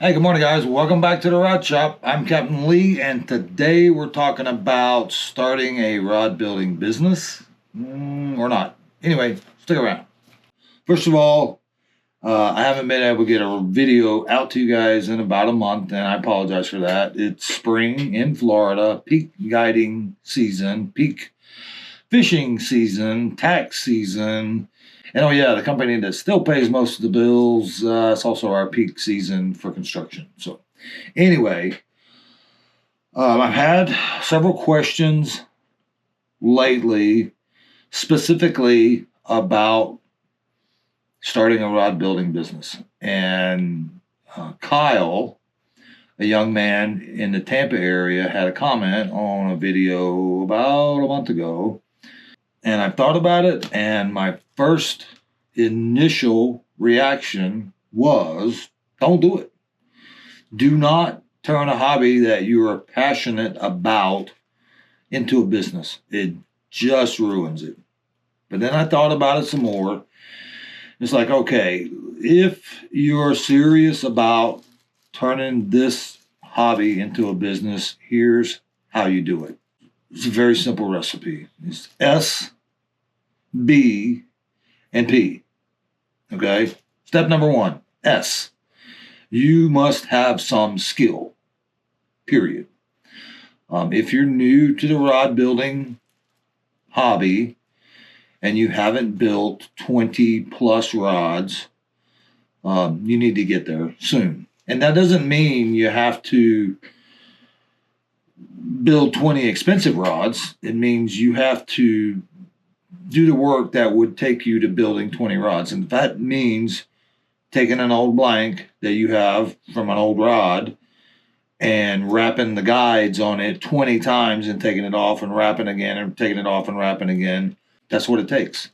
Hey, good morning, guys. Welcome back to the Rod Shop. I'm Captain Lee, and today we're talking about starting a rod building business. Or not. Anyway, stick around. First of all, I haven't been able to get a video out to you guys in about a month, and I apologize for that. It's spring in Florida, peak guiding season, peak fishing season, tax season. And oh, yeah, the company that still pays most of the bills, it's also our peak season for construction. So, anyway, I've had several questions lately, specifically about starting a rod building business. And Kyle, a young man in the Tampa area, had a comment on a video about a month ago. And I thought about it, and my first initial reaction was don't do it. Do not turn a hobby that you are passionate about into a business. It just ruins it. But then I thought about it some more. It's like, okay, if you're serious about turning this hobby into a business, here's how you do it. It's a very simple recipe. It's S, B, and P. Okay? Step number one, S. You must have some skill, period. If you're new to the rod building hobby and you haven't built 20 plus rods, you need to get there soon. And that doesn't mean you have to build 20 expensive rods. It means you have to do the work that would take you to building 20 rods. And that means taking an old blank that you have from an old rod and wrapping the guides on it 20 times and taking it off and wrapping again and taking it off and wrapping again. That's what it takes.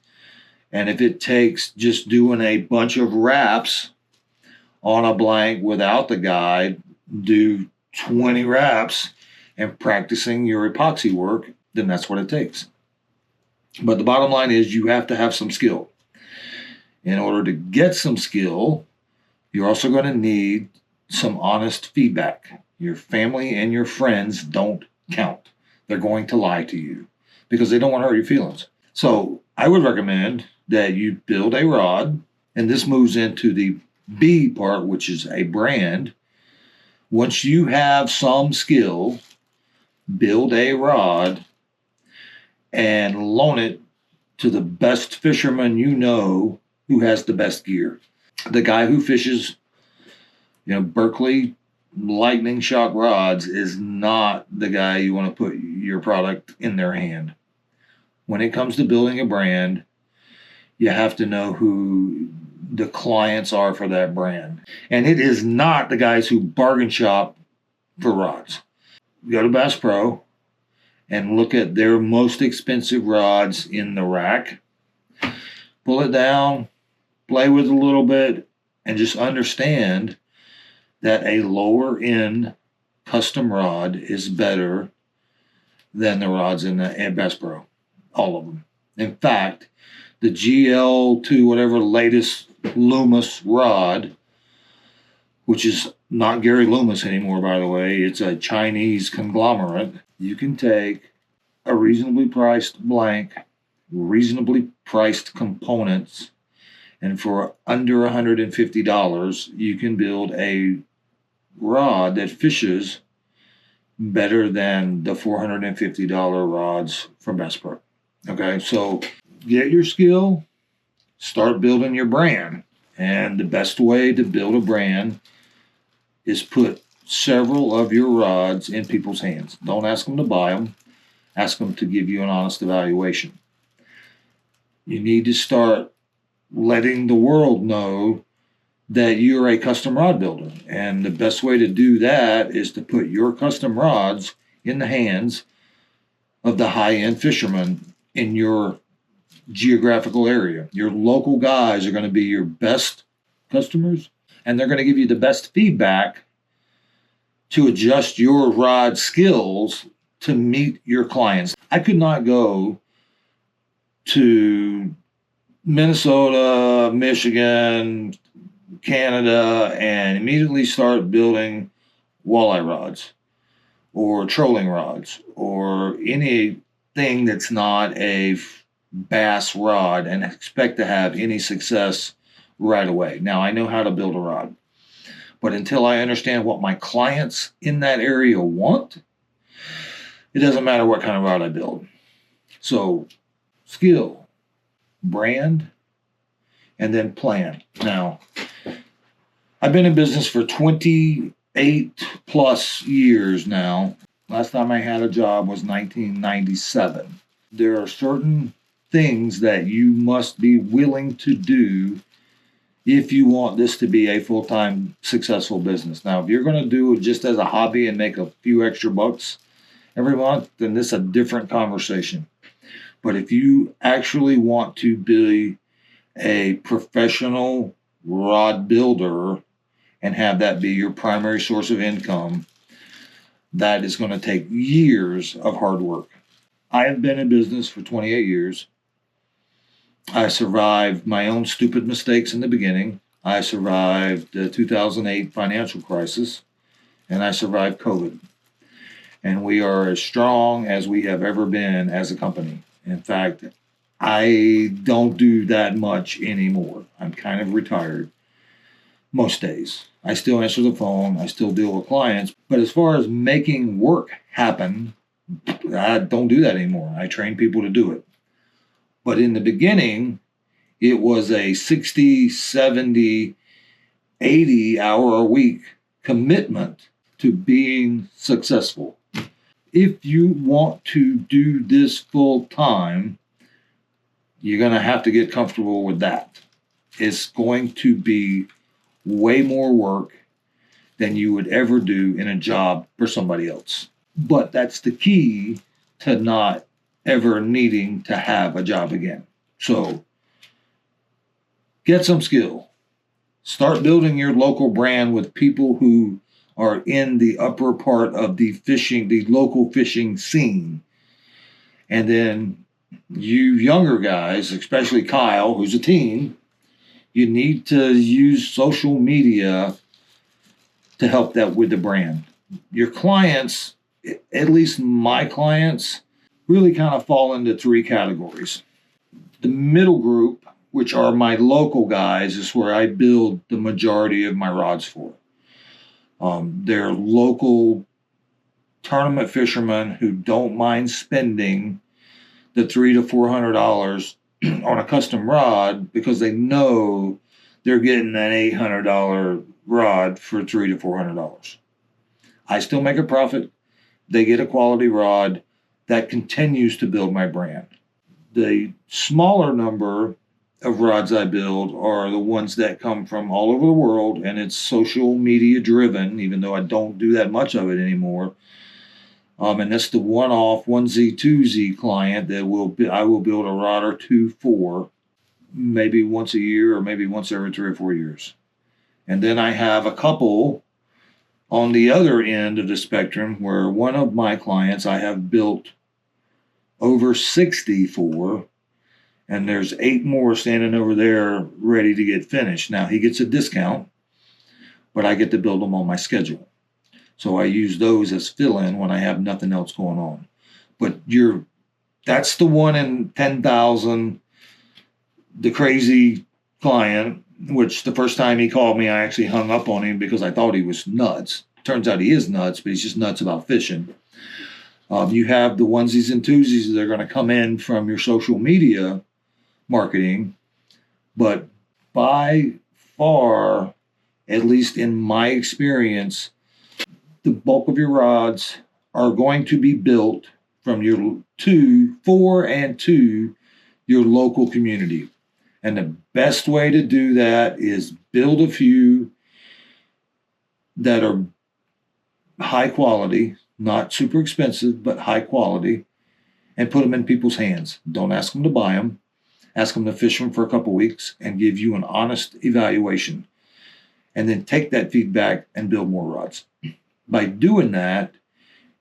And if it takes just doing a bunch of wraps on a blank without the guide, do 20 wraps and practicing your epoxy work, then that's what it takes. But the bottom line is you have to have some skill. In order to get some skill, you're also going to need some honest feedback. Your family and your friends don't count. They're going to lie to you because they don't want to hurt your feelings. So I would recommend that you build a rod, and this moves into the B part, which is a brand. Once you have some skill, build a rod and loan it to the best fisherman you know who has the best gear. The guy who fishes, Berkeley lightning shock rods is not the guy you want to put your product in their hand. When it comes to building a brand, you have to know who the clients are for that brand. And it is not the guys who bargain shop for rods. Go to Bass Pro and look at their most expensive rods in the rack. Pull it down, play with it a little bit, and just understand that a lower end custom rod is better than the rods in Bass Pro. All of them. In fact, the GL2, whatever latest Loomis rod, which is not Gary Loomis anymore, by the way, it's a Chinese conglomerate. You can take a reasonably priced blank, reasonably priced components, and for under $150, you can build a rod that fishes better than the $450 rods from Bass Pro. Okay, so get your skill, start building your brand. And the best way to build a brand is put several of your rods in people's hands. Don't ask them to buy them. Ask them to give you an honest evaluation. You need to start letting the world know that you're a custom rod builder. And the best way to do that is to put your custom rods in the hands of the high-end fishermen in your geographical area. Your local guys are going to be your best customers, and they're going to give you the best feedback to adjust your rod skills to meet your clients. I could not go to Minnesota, Michigan, Canada and immediately start building walleye rods or trolling rods or anything that's not a bass rod and expect to have any success right away. Now, I know how to build a rod, but until I understand what my clients in that area want, it doesn't matter what kind of rod I build. So, skill, brand, and then plan. Now, I've been in business for 28 plus years now. Last time I had a job was 1997. There are certain things that you must be willing to do if you want this to be a full-time successful business. Now, if you're going to do it just as a hobby and make a few extra bucks every month, then this is a different conversation. But if you actually want to be a professional rod builder and have that be your primary source of income, that is going to take years of hard work. I have been in business for 28 years. I survived my own stupid mistakes in the beginning. I survived the 2008 financial crisis, and I survived COVID. And we are as strong as we have ever been as a company. In fact, I don't do that much anymore. I'm kind of retired most days. I still answer the phone. I still deal with clients. But as far as making work happen, I don't do that anymore. I train people to do it. But in the beginning, it was a 60, 70, 80 hour a week commitment to being successful. If you want to do this full time, you're going to have to get comfortable with that. It's going to be way more work than you would ever do in a job for somebody else. But that's the key to not ever needing to have a job again. So get some skill. Start building your local brand with people who are in the upper part of the local fishing scene. And then you younger guys, especially Kyle, who's a teen, you need to use social media to help that with the brand. Your clients, at least my clients, really kind of fall into three categories. The middle group, which are my local guys, is where I build the majority of my rods for. They're local tournament fishermen who don't mind spending the $300 to $400 on a custom rod because they know they're getting an $800 rod for $300 to $400. I still make a profit. They get a quality rod that continues to build my brand. The smaller number of rods I build are the ones that come from all over the world, and it's social media driven, even though I don't do that much of it anymore. And that's the one-off, onesie, twosie client that I will build a rod or two for, maybe once a year or maybe once every 3 or 4 years. And then I have a couple on the other end of the spectrum where one of my clients I have built over 60 for, and there's 8 more standing over there ready to get finished. Now, he gets a discount, but I get to build them on my schedule. So I use those as fill-in when I have nothing else going on. But that's the one in 10,000, the crazy client, which the first time he called me, I actually hung up on him because I thought he was nuts. Turns out he is nuts, but he's just nuts about fishing. You have the onesies and twosies that are going to come in from your social media marketing, but by far, at least in my experience, the bulk of your rods are going to be built from for your local community. And the best way to do that is build a few that are high quality, not super expensive, but high quality, and put them in people's hands. Don't ask them to buy them. Ask them to fish them for a couple weeks and give you an honest evaluation. And then take that feedback and build more rods. By doing that,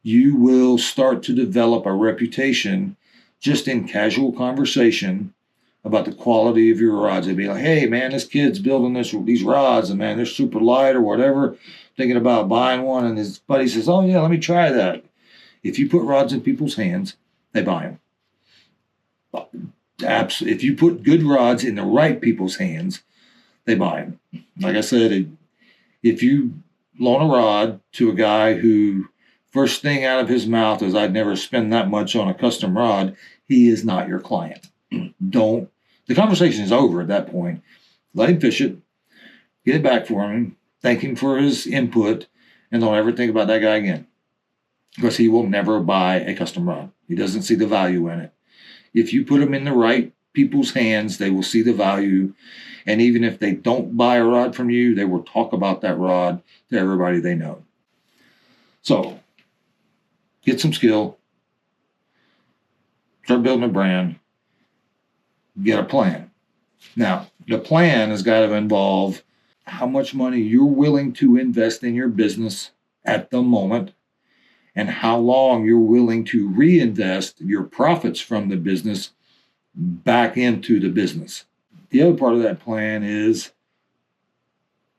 you will start to develop a reputation just in casual conversation about the quality of your rods. They'd be like, hey, man, this kid's building these rods, and man, they're super light or whatever. Thinking about buying one, and his buddy says, oh, yeah, let me try that. If you put rods in people's hands, they buy them. Absolutely. If you put good rods in the right people's hands, they buy them. Like I said, if you loan a rod to a guy who first thing out of his mouth is, I'd never spend that much on a custom rod, he is not your client. Don't. The conversation is over at that point. Let him fish it, get it back for him, thank him for his input, and don't ever think about that guy again. Because he will never buy a custom rod. He doesn't see the value in it. If you put them in the right people's hands, they will see the value. And even if they don't buy a rod from you, they will talk about that rod to everybody they know. So, get some skill. Start building a brand. Get a plan. Now, the plan has got to involve how much money you're willing to invest in your business at the moment, and how long you're willing to reinvest your profits from the business back into the business. The other part of that plan is,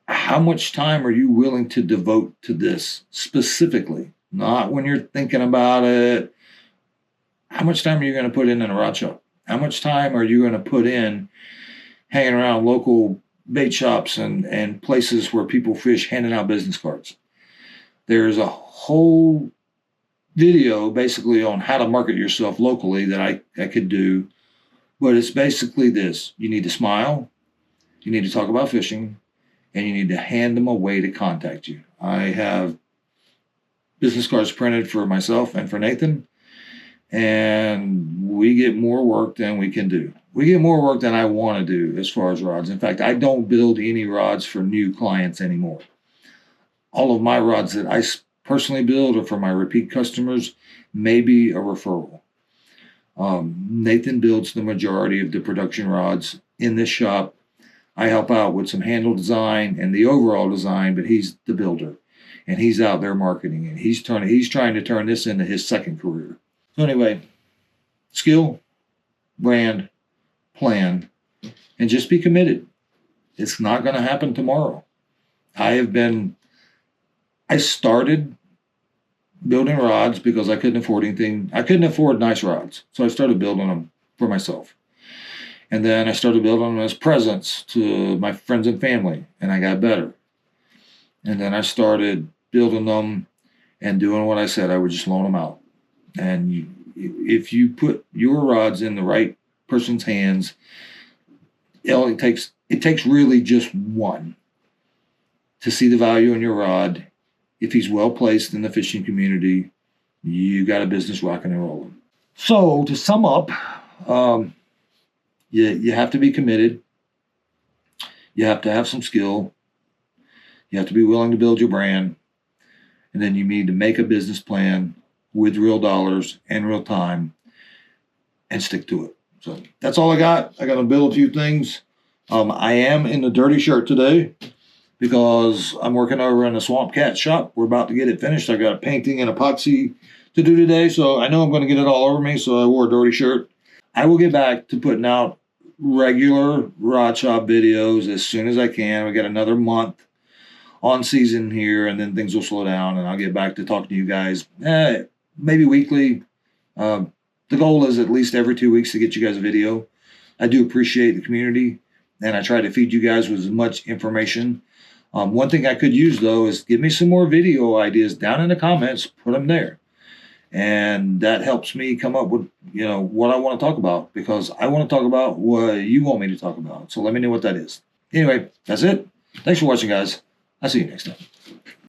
how much time are you willing to devote to this specifically? Not when you're thinking about it. How much time are you going to put in a rod shop? How much time are you going to put in hanging around local bait shops and places where people fish, handing out business cards? There's a whole video basically on how to market yourself locally that I could do, but it's basically this. You need to smile, you need to talk about fishing, and you need to hand them a way to contact you. I have business cards printed for myself and for Nathan, and we get more work than we can do. We get more work than I want to do as far as rods. In fact, I don't build any rods for new clients anymore. All of my rods that I personally build are for my repeat customers, maybe a referral. Nathan builds the majority of the production rods in this shop. I help out with some handle design and the overall design, but he's the builder, and he's out there marketing, and he's trying to turn this into his second career. So anyway, skill, brand, plan, and just be committed. It's not going to happen tomorrow. I started building rods because I couldn't afford anything. I couldn't afford nice rods. So I started building them for myself. And then I started building them as presents to my friends and family, and I got better. And then I started building them and doing what I said. I would just loan them out. And if you put your rods in the right person's hands, it takes really just one to see the value in your rod. If he's well placed in the fishing community, you got a business rocking and rolling. So to sum up, you have to be committed. You have to have some skill. You have to be willing to build your brand. And then you need to make a business plan with real dollars and real time and stick to it. So that's all I got. I got to build a few things. I am in the dirty shirt today because I'm working over in the Swamp Cat shop. We're about to get it finished. I got a painting and epoxy to do today, so I know I'm going to get it all over me, so I wore a dirty shirt. I will get back to putting out regular rod shop videos as soon as I can. We got another month on season here, and then things will slow down, and I'll get back to talking to you guys maybe weekly. The goal is at least every 2 weeks to get you guys a video. I do appreciate the community, and I try to feed you guys with as much information. One thing I could use, though, is give me some more video ideas down in the comments. Put them there. And that helps me come up with, what I want to talk about, because I want to talk about what you want me to talk about. So let me know what that is. Anyway, that's it. Thanks for watching, guys. I'll see you next time.